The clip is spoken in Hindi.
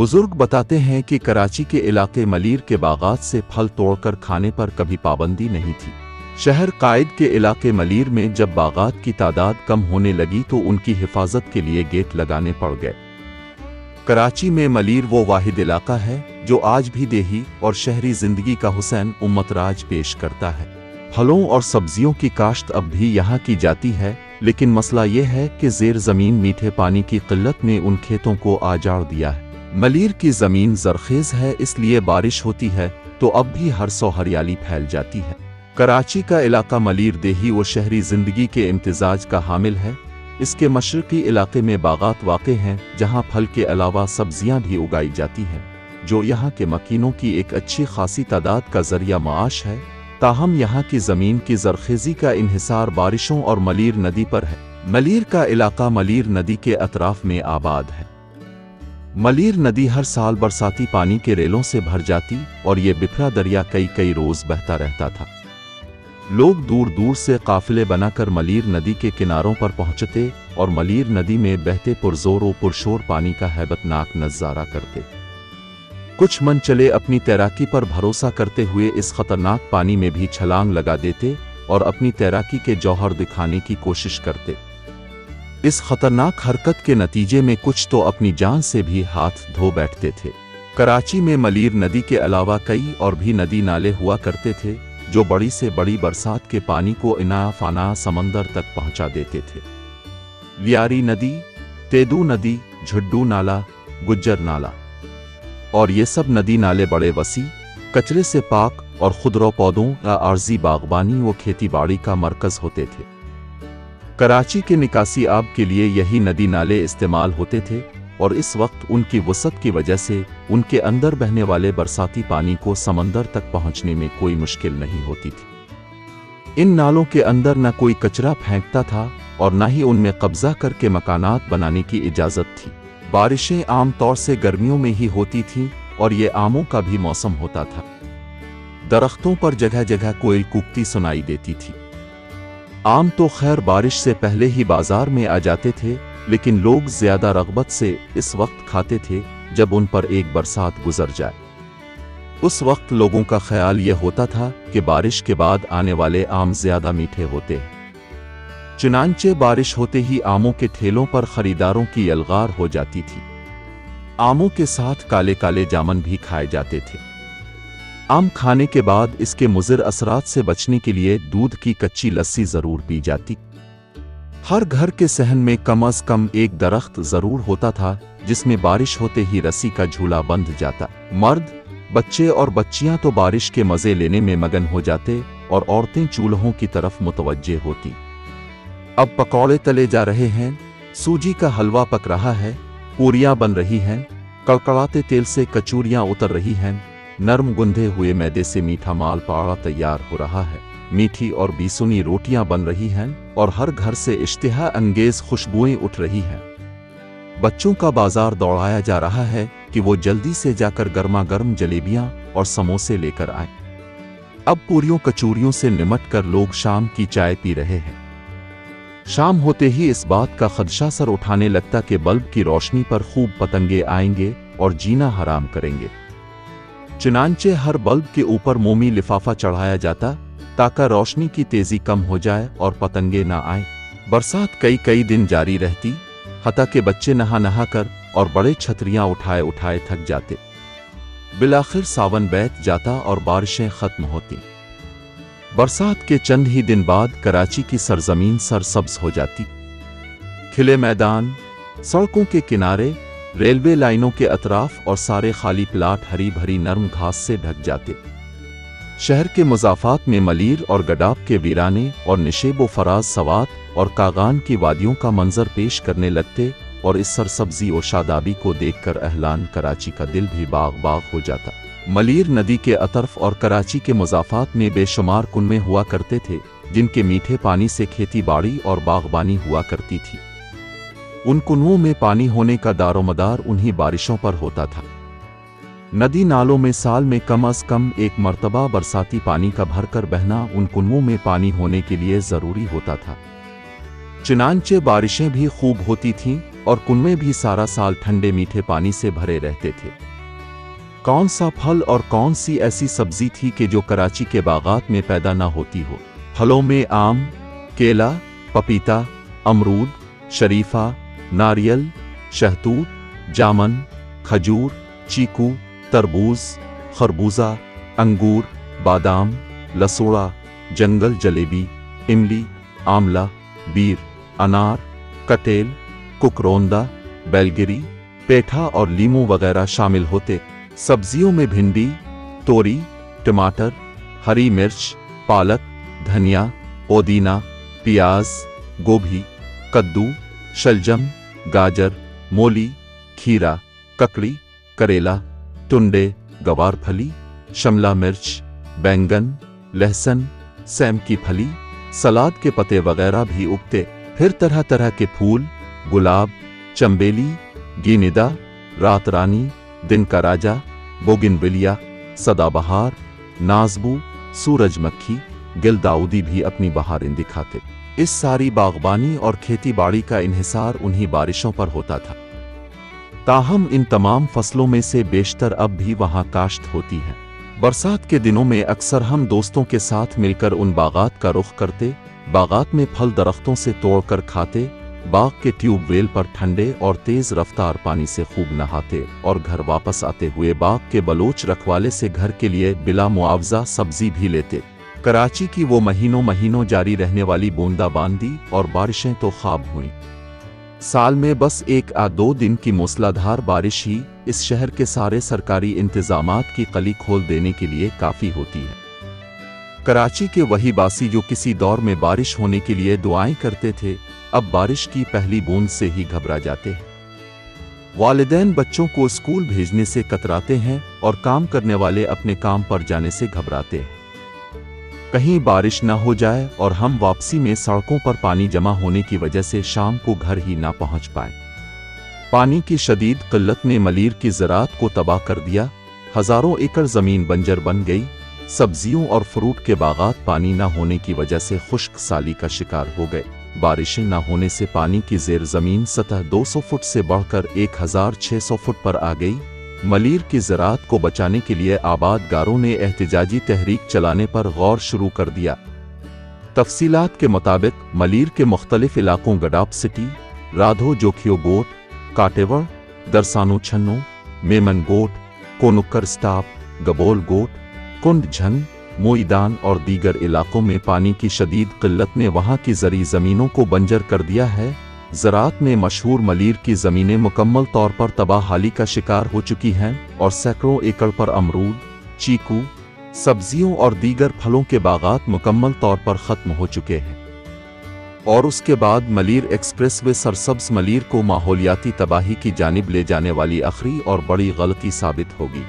बुजुर्ग बताते हैं कि कराची के इलाके मलीर के बागात से फल तोड़कर खाने पर कभी पाबंदी नहीं थी। शहर कायद के इलाके मलीर में जब बागात की तादाद कम होने लगी तो उनकी हिफाजत के लिए गेट लगाने पड़ गए। कराची में मलीर वो वाहिद इलाका है जो आज भी देही और शहरी जिंदगी का हुसैन उम्मतराज पेश करता है। फलों और सब्जियों की काश्त अब भी यहाँ की जाती है, लेकिन मसला ये है कि ज़ेर ज़मीन मीठे पानी की किल्लत ने उन खेतों को आजाड़ दिया है। मलीर की ज़मीन ज़रख़ेज़ है, इसलिए बारिश होती है तो अब भी हर सौ हरियाली फैल जाती है। कराची का इलाका मलीर देही व शहरी ज़िंदगी के इम्तिजाज का हामिल है। इसके मशरक़ी इलाके में बागात वाक़े हैं जहाँ फल के अलावा सब्जियाँ भी उगाई जाती हैं, जो यहाँ के मकीनों की एक अच्छी खासी तादाद का ज़रिया माश है। ताहम यहाँ की ज़मीन की ज़रख़ेज़ी का इन्हिसार बारिशों और मलीर नदी पर है। मलीर का इलाका मलीर नदी के अतराफ में आबाद है। मलीर नदी हर साल बरसाती पानी के रेलों से भर जाती और ये बिखरा दरिया कई रोज़ बहता रहता था। लोग दूर दूर से काफ़िले बनाकर मलीर नदी के किनारों पर पहुँचते और मलीर नदी में बहते पुरजोर व पुरशोर पानी का हैबतनाक नज़ारा करते। कुछ मन चले अपनी तैराकी पर भरोसा करते हुए इस खतरनाक पानी में भी छलांग लगा देते और अपनी तैराकी के जौहर दिखाने की कोशिश करते। इस खतरनाक हरकत के नतीजे में कुछ तो अपनी जान से भी हाथ धो बैठते थे। कराची में मलीर नदी के अलावा कई और भी नदी नाले हुआ करते थे जो बड़ी से बड़ी बरसात के पानी को इनाया फाना समंदर तक पहुंचा देते थे। लियारी नदी, तेदू नदी, झुड्डू नाला, गुज्जर नाला और ये सब नदी नाले बड़े वसी, कचरे से पाक और खुदरो पौधों या आर्जी बागबानी व खेती बाड़ी का मरकज होते थे। कराची के निकासी आब के लिए यही नदी नाले इस्तेमाल होते थे और इस वक्त उनकी वसत की वजह से उनके अंदर बहने वाले बरसाती पानी को समंदर तक पहुंचने में कोई मुश्किल नहीं होती थी। इन नालों के अंदर न कोई कचरा फेंकता था और न ही उनमें कब्जा करके मकानात बनाने की इजाज़त थी। बारिशें आम तौर से गर्मियों में ही होती थीं और ये आमों का भी मौसम होता था। दरख्तों पर जगह जगह कोयल कूकती सुनाई देती थी। आम तो खैर बारिश से पहले ही बाजार में आ जाते थे, लेकिन लोग ज्यादा रग़बत से इस वक्त खाते थे जब उन पर एक बरसात गुजर जाए। उस वक्त लोगों का ख्याल यह होता था कि बारिश के बाद आने वाले आम ज्यादा मीठे होते हैं। चुनांचे बारिश होते ही आमों के ठेलों पर खरीदारों की यलगार हो जाती थी। आमों के साथ काले काले जामुन भी खाए जाते थे। आम खाने के बाद इसके मुज़िर असरात से बचने के लिए दूध की कच्ची लस्सी जरूर पी जाती। हर घर के सहन में कम अज कम एक दरख्त जरूर होता था जिसमें बारिश होते ही रस्सी का झूला बंध जाता। मर्द, बच्चे और बच्चियां तो बारिश के मजे लेने में मगन हो जाते और औरतें चूल्हों की तरफ मुतवज्जे होती। अब पकौड़े तले जा रहे हैं, सूजी का हलवा पक रहा है, पूरियां बन रही हैं, कड़कड़ाते तेल से कचूरियां उतर रही हैं, नरम गुंधे हुए मैदे से मीठा मालपुआ तैयार हो रहा है, मीठी और बीसुनी रोटियां बन रही हैं और हर घर से इश्तिहा अंगेज खुशबुएं उठ रही हैं। बच्चों का बाजार दौड़ाया जा रहा है कि वो जल्दी से जाकर गर्मा गर्म जलेबियां और समोसे लेकर आए। अब पूरियों कचूरियों से निमट कर लोग शाम की चाय पी रहे हैं। शाम होते ही इस बात का खदशा सर उठाने लगता कि बल्ब की रोशनी पर खूब पतंगे आएंगे और जीना हराम करेंगे। चुनांचे हर बल्ब के ऊपर मोमी लिफाफा चढ़ाया जाता ताकि रोशनी की तेजी कम हो जाए और पतंगे ना आए। बरसात कई दिन जारी रहती, हत्ता के बच्चे नहा नहा कर और बड़े छतरियां उठाए उठाए थक जाते। बिलाखिर सावन बैठ जाता और बारिशें खत्म होती। बरसात के चंद ही दिन बाद कराची की सरजमीन सरसब्ज हो जाती। खिले मैदान, सड़कों के किनारे, रेलवे लाइनों के अतराफ और सारे खाली प्लाट हरी भरी नरम घास से ढक जाते। शहर के मुजाफात में मलीर और गडाब के वीराने और निशेब व फराज सवात और कागान की वादियों का मंजर पेश करने लगते और इस सरसब्जी और शादाबी को देखकर अहलान कराची का दिल भी बाग बाग हो जाता। मलीर नदी के अतरफ और कराची के मुजाफात में बेशुमार कुनवे हुआ करते थे जिनके मीठे पानी से खेती बाड़ी और बागबानी हुआ करती थी। उन कुनवों में पानी होने का दारोमदार उन्हीं बारिशों पर होता था। नदी नालों में साल में कम अज कम एक मर्तबा बरसाती पानी का भरकर बहना उन कुनवों में पानी होने के लिए जरूरी होता था। चुनांचे बारिशें भी खूब होती थीं, और कुएं भी सारा साल ठंडे मीठे पानी से भरे रहते थे। कौन सा फल और कौन सी ऐसी सब्जी थी कि जो कराची के बागात में पैदा ना होती हो? फलों में आम, केला, पपीता, अमरूद, शरीफा, नारियल, शहतूत, जामन, खजूर, चीकू, तरबूज, खरबूजा, अंगूर, बादाम, लसोड़ा, जंगल जलेबी, इमली, आंवला, बीर, अनार, कटेल, कुकरोंदा, बेलगिरी, पेठा और लीमू वगैरह शामिल होते। सब्जियों में भिंडी, तोरी, टमाटर, हरी मिर्च, पालक, धनिया, पुदीना, प्याज, गोभी, कद्दू, शलजम, गाजर, मूली, खीरा, ककड़ी, करेला, टुंडे, गवारफली, शिमला मिर्च, बैंगन, लहसुन, सेम की फली, सलाद के पत्ते वगैरह भी उगते। फिर तरह तरह के फूल, गुलाब, चंबेली, गिनिदा, रात रानी, दिन का राजा, बोगिनविलिया, सदाबहार, नाजबू, सूरजमुखी, गिलदाउदी भी अपनी बहारें दिखाते। इस सारी बागबानी और खेती बाड़ी का इन्हिसार उन्हीं बारिशों पर होता था। ताहम इन तमाम फसलों में से बेशतर अब भी वहाँ काश्त होती है। बरसात के दिनों में अक्सर हम दोस्तों के साथ मिलकर उन बागात का रुख करते, बागात में फल दरख्तों से तोड़कर खाते, बाग के ट्यूबवेल पर ठंडे और तेज रफ्तार पानी से खूब नहाते और घर वापस आते हुए बाग के बलोच रखवाले से घर के लिए बिला मुआवजा सब्जी भी लेते। कराची की वो महीनों जारी रहने वाली बूंदाबांदी और बारिशें तो ख्वाब हुई। साल में बस 1 या 2 दिन की मूसलाधार बारिश ही इस शहर के सारे सरकारी इंतजामात की कली खोल देने के लिए काफ़ी होती है। कराची के वही बासी जो किसी दौर में बारिश होने के लिए दुआएं करते थे, अब बारिश की पहली बूंद से ही घबरा जाते हैं। वालिदैन बच्चों को स्कूल भेजने से कतराते हैं और काम करने वाले अपने काम पर जाने से घबराते हैं। कहीं बारिश न हो जाए और हम वापसी में सड़कों पर पानी जमा होने की वजह से शाम को घर ही ना पहुंच पाए। पानी की शदीद किल्लत ने मलीर की ज़राअत को तबाह कर दिया। हज़ारों एकड़ ज़मीन बंजर बन गई। सब्जियों और फ्रूट के बागात पानी न होने की वजह से खुश्क साली का शिकार हो गए। बारिशें न होने से पानी की ज़ेर ज़मीन सतह 200 फुट से बढ़कर 1600 फुट पर आ गई। मलीर की ज़राअत को बचाने के लिए आबादगारों ने एहतिजाजी तहरीक चलाने पर गौर शुरू कर दिया। तफसीलात के मुताबिक मलीर के मुख्तलिफ इलाकों गडाप सिटी, राधो जोखियो गोट, काटेवर, दरसानो छन्नो, मेमन गोट, कोनुक्कर स्टाप, गबोल गोट, कुंड झंग, मोईदान और दीगर इलाकों में पानी की शदीद किल्लत ने वहाँ की ज़री ज़मीनों को बंजर कर दिया है। ज़राअत में मशहूर मलीर की ज़मीनें मुकम्मल तौर पर तबाहाली का शिकार हो चुकी हैं और सैकड़ों एकड़ पर अमरूद, चीकू, सब्जियों और दीगर फलों के बागात मुकम्मल तौर पर ख़त्म हो चुके हैं। और उसके बाद मलीर एक्सप्रेसवे सरसब्ज़ मलीर को माहौलियाती तबाही की जानिब ले जाने वाली आखिरी और बड़ी गलती साबित होगी।